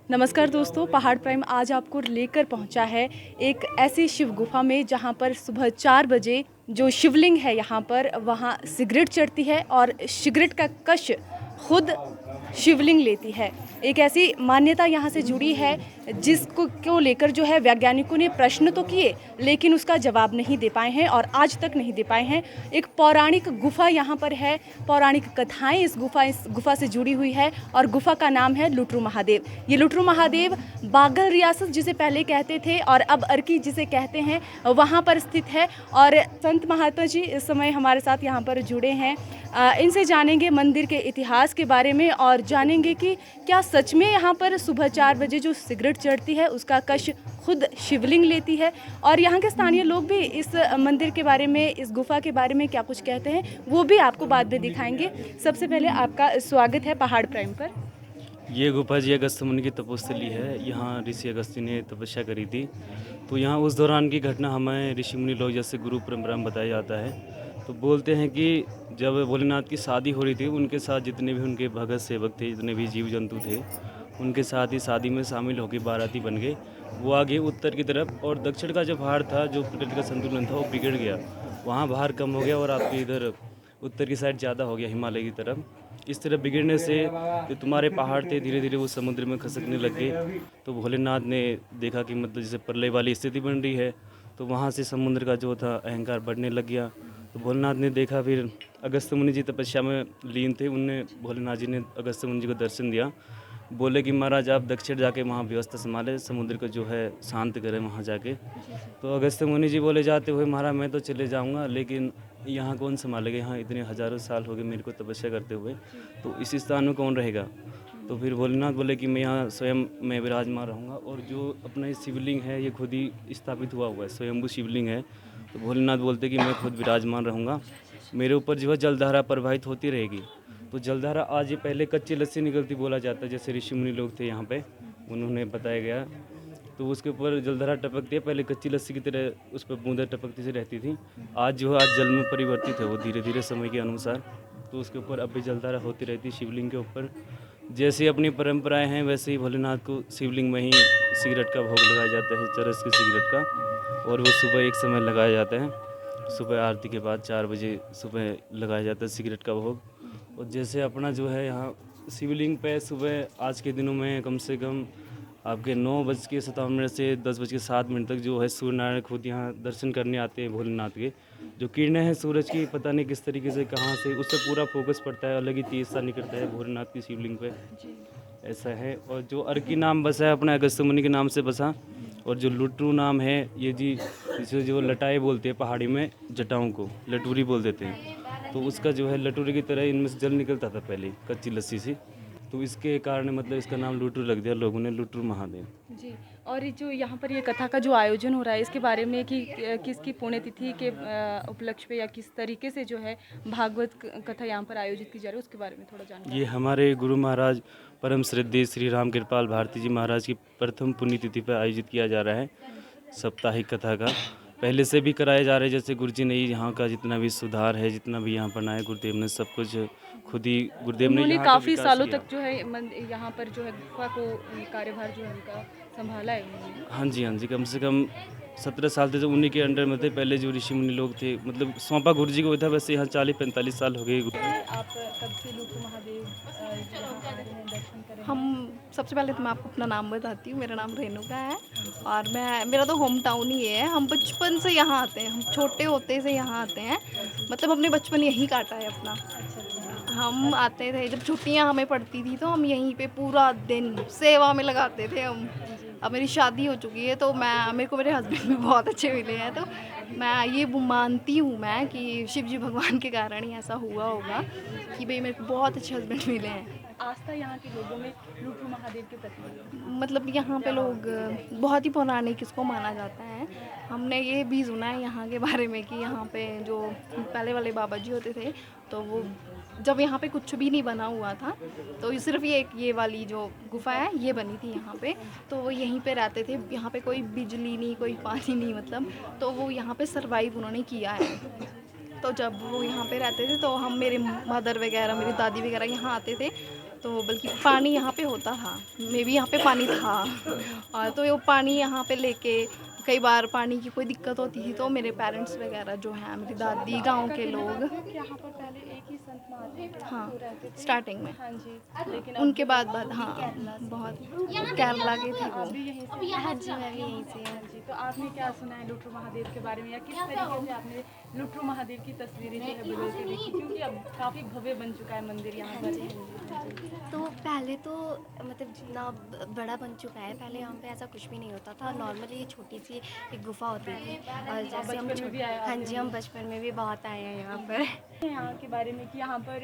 नमस्कार दोस्तों, पहाड़ प्राइम आज आपको लेकर पहुंचा है एक ऐसी शिव गुफा में जहां पर सुबह 4 बजे जो शिवलिंग है यहाँ पर वहां सिगरेट चढ़ती है और सिगरेट का कश खुद शिवलिंग लेती है। एक ऐसी मान्यता यहाँ से जुड़ी है जिसको को लेकर जो है वैज्ञानिकों ने प्रश्न तो किए लेकिन उसका जवाब नहीं दे पाए हैं और आज तक नहीं दे पाए हैं। एक पौराणिक गुफा यहाँ पर है, पौराणिक कथाएं इस गुफा से जुड़ी हुई है और गुफा का नाम है लुटरू महादेव। ये लुटरू महादेव बागल रियासत जिसे पहले कहते थे और अब अर्की जिसे कहते हैं वहाँ पर स्थित है। और संत महात्मा जी इस समय हमारे साथ यहाँ पर जुड़े हैं। इनसे जानेंगे मंदिर के इतिहास के बारे में और जानेंगे कि क्या सच में यहाँ पर सुबह 4 बजे जो सिगरेट चढ़ती है उसका कश खुद शिवलिंग लेती है। और यहाँ के स्थानीय लोग भी इस मंदिर के बारे में, इस गुफा के बारे में क्या कुछ कहते हैं वो भी आपको बाद में दिखाएंगे। सबसे पहले आपका स्वागत है पहाड़ प्राइम पर। ये गुफा जी अगस्त्य मुनि की तपोस्थली है। यहाँ ऋषि अगस्त्य ने तपस्या करी थी, तो यहाँ उस दौरान की घटना हमें ऋषि मुनि लोग जैसे गुरु परंपरा में बताया जाता है। तो बोलते हैं कि जब भोलेनाथ की शादी हो रही थी, उनके साथ जितने भी उनके भगत सेवक थे, जितने भी जीव जंतु थे, उनके साथ ही शादी में शामिल होकर बाराती बन गए। वो आगे उत्तर की तरफ और दक्षिण का जो भार था, जो प्रकृति का संतुलन था, वो बिगड़ गया। वहाँ भार कम हो गया और आपके इधर उत्तर की साइड ज़्यादा हो गया, हिमालय की तरफ। इस तरह बिगड़ने से जो तुम्हारे पहाड़ थे धीरे धीरे वो समुद्र में खसकने लग गए। तो भोलेनाथ ने देखा कि मतलब जैसे प्रलय वाली स्थिति बन रही है, तो वहाँ से समुद्र का जो था अहंकार बढ़ने लग गया। तो भोलेनाथ ने देखा, फिर अगस्त्य मुनि जी तपस्या में लीन थे, उनने भोलेनाथ जी ने अगस्त्य मुनि जी को दर्शन दिया। बोले कि महाराज आप दक्षिण जाके वहाँ व्यवस्था संभाले, समुद्र को जो है शांत करें वहाँ जाके। तो अगस्त्य मुनि जी बोले जाते हुए, महाराज मैं तो चले जाऊँगा लेकिन यहाँ कौन संभालेगा, यहाँ इतने हज़ारों साल हो गए मेरे को तपस्या करते हुए, तो इस स्थान में कौन रहेगा। तो फिर भोलेनाथ बोले कि मैं यहाँ स्वयं मैं विराजमान रहूँगा। और जो अपना ये शिवलिंग है ये खुद ही स्थापित हुआ है, स्वयंभू शिवलिंग है। तो भोलेनाथ बोलते कि मैं खुद विराजमान रहूँगा, मेरे ऊपर जो है जलधारा प्रवाहित होती रहेगी। तो जलधारा आज ये पहले कच्ची लस्सी निकलती बोला जाता है, जैसे ऋषि मुनि लोग थे यहाँ पे, उन्होंने बताया गया। तो उसके ऊपर जलधारा टपकती है, पहले कच्ची लस्सी की तरह उस पर बूंदें टपकती सी रहती थी। आज जो है आज जल में परिवर्तित है वो धीरे धीरे समय के अनुसार। तो उसके ऊपर अब भी जलधारा होती रहती है शिवलिंग के ऊपर। जैसे अपनी परंपराएं हैं वैसे ही भोलेनाथ को शिवलिंग में ही सिगरेट का भोग लगाया जाता है, चरस की सिगरेट का। और वो सुबह एक समय लगाया जाता है, सुबह आरती के बाद 4 बजे सुबह लगाया जाता है सिगरेट का भोग। और जैसे अपना जो है यहाँ शिवलिंग पे सुबह आज के दिनों में कम से कम आपके 9:57 से 10:07 तक जो है सूर्य नारायण खुद यहाँ दर्शन करने आते हैं भोलेनाथ के। जो किरणें हैं सूरज की पता नहीं किस तरीके से कहाँ से उस पर पूरा फोकस पड़ता है, अलग ही तेज सा निकलता है भोलेनाथ की शिवलिंग पे, ऐसा है। और जो अर्की नाम बसा है अपना अगस्त्य मुनि के नाम से बसा। और जो लुटरू नाम है ये जी, इसे जो लटाए बोलते हैं पहाड़ी में, जटाओं को लटूरी बोल देते हैं। तो उसका जो है लटूरी की तरह इनमें से जल निकलता था पहले कच्ची लस्सी से, तो इसके कारण मतलब इसका नाम लुटरू रख दिया लोगों ने, लुटरू महादेव जी। और ये जो यहाँ पर ये कथा का जो आयोजन हो रहा है इसके बारे में कि किसकी पुण्यतिथि के उपलक्ष्य पे या किस तरीके से जो है भागवत कथा यहाँ पर आयोजित की जा रही है उसके बारे में थोड़ा जानकारी। ये हमारे गुरु महाराज परम श्रद्धेय श्री राम कृपाल भारती जी महाराज की प्रथम पुण्यतिथि पर आयोजित किया जा रहा है साप्ताहिक कथा का। पहले से भी कराए जा रहे हैं, जैसे गुरु जी ने यहाँ का जितना भी सुधार है, जितना भी यहाँ बनाया गुरुदेव ने, सब कुछ खुद ही गुरुदेव ने उन्होंने यहाँ का काफ़ी विकास सालों किया। तक जो है यहाँ पर जो है गुफा को कार्यभार जो है उनका संभाला है उन्होंने। हाँ जी, हाँ जी, कम से कम 17 साल थे जो उन्हीं के अंडर में थे। पहले जो ऋषि मुनि लोग थे मतलब सौंपा गुरु जी को था, वैसे यहाँ 40-45 साल हो गए। आप कब से लुटरू महादेव यहाँ आ रहे हैं दर्शन करें? हम सबसे पहले तो मैं आपको अपना नाम बताती हूँ। मेरा नाम रेणुका है और मेरा तो होम टाउन ही है। हम बचपन से यहाँ आते हैं, हम छोटे होते से यहाँ आते हैं, मतलब हमने बचपन यहीं काटा है अपना। हम आते थे जब छुट्टियाँ हमें पड़ती थी तो हम यहीं पे पूरा दिन सेवा में लगाते थे हम। अब मेरी शादी हो चुकी है तो मेरे को मेरे हस्बैंड भी बहुत अच्छे मिले हैं, तो मैं ये मानती हूँ मैं कि शिव जी भगवान के कारण ही ऐसा हुआ होगा कि भाई मेरे को बहुत अच्छे हस्बैंड मिले हैं। आस्था यहाँ के लोगों में लुटरू महादेव के प्रति, मतलब यहाँ पे लोग बहुत ही पौराणिक इसको माना जाता है। हमने ये भी सुना है यहाँ के बारे में कि यहाँ पे जो पहले वाले बाबा जी होते थे तो वो जब यहाँ पे कुछ भी नहीं बना हुआ था तो सिर्फ ये वाली जो गुफा है ये बनी थी यहाँ पे, तो वो यहीं पे रहते थे। यहाँ पे कोई बिजली नहीं, कोई पानी नहीं, मतलब तो वो यहाँ पे सरवाइव उन्होंने किया है। तो जब वो यहाँ पे रहते थे तो हम मेरे मदर वगैरह, मेरी दादी वगैरह यहाँ आते थे तो बल्कि पानी यहाँ पे होता था, मे बी यहाँ पे पानी था। और तो वो पानी यहाँ पे लेके कई बार पानी की कोई दिक्कत होती थी तो मेरे पेरेंट्स वगैरह जो हैं, मेरी दादी, गांव के लोग, यहाँ पर पहले एक ही संत महात्मा थे, हाँ वो रहते थे। स्टार्टिंग में, हाँ जी, लेकिन उनके बाद हाँ बहुत केरला के थे वो। आप भी यहीं से? हाँ जी, मैं भी यहीं से हाँ जी, तो आपने क्या सुना है लुट्रू महादेव के बारे में, या किस तरीके से आपने लुट्रू महादेव की तस्वीरें जो है बदल के देखी, क्योंकि अब काफ़ी भव्य बन चुका है मंदिर यहाँ पर। तो पहले तो मतलब जितना बड़ा बन चुका है, पहले यहाँ पे ऐसा कुछ भी नहीं होता था। नॉर्मली ये छोटी सी एक गुफा होती थी, और जैसे हम बचपन में भी आए हाँ जी, हम बचपन में भी बहुत आए हैं यहाँ पर। यहाँ के बारे में कि यहाँ पर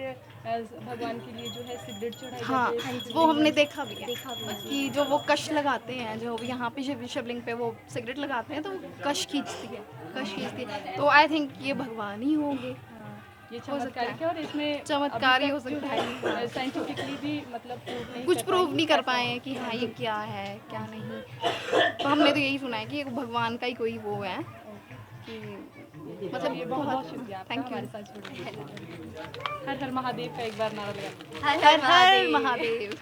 भगवान के लिए जो है सिगरेट चढ़ाई हाँ जाती है। वो हमने देखा भी है कि जो वो कश लगाते हैं, जो यहाँ पे शिवलिंग पे वो सिगरेट लगाते हैं तो वो कश खींचती है, तो आई थिंक ये भगवान ही होंगे। ये हो सकता चमत्कारिक है, और इसमें चमत्कार ही हो सकता है। साइंटिफिकली भी मतलब proof नहीं कुछ कर प्रूव पाए। नहीं कर पाए हैं कि हाँ ये क्या है क्या नहीं। तो हमने तो यही सुना है कि ये भगवान का ही कोई वो है कि मतलब ये बहुत बहुत शुक्रिया आपका थैंक यू। हमारे साथ जुड़ने के लिए। हर हर महादेव का एक बार नारा लगा। हर हर महादेव।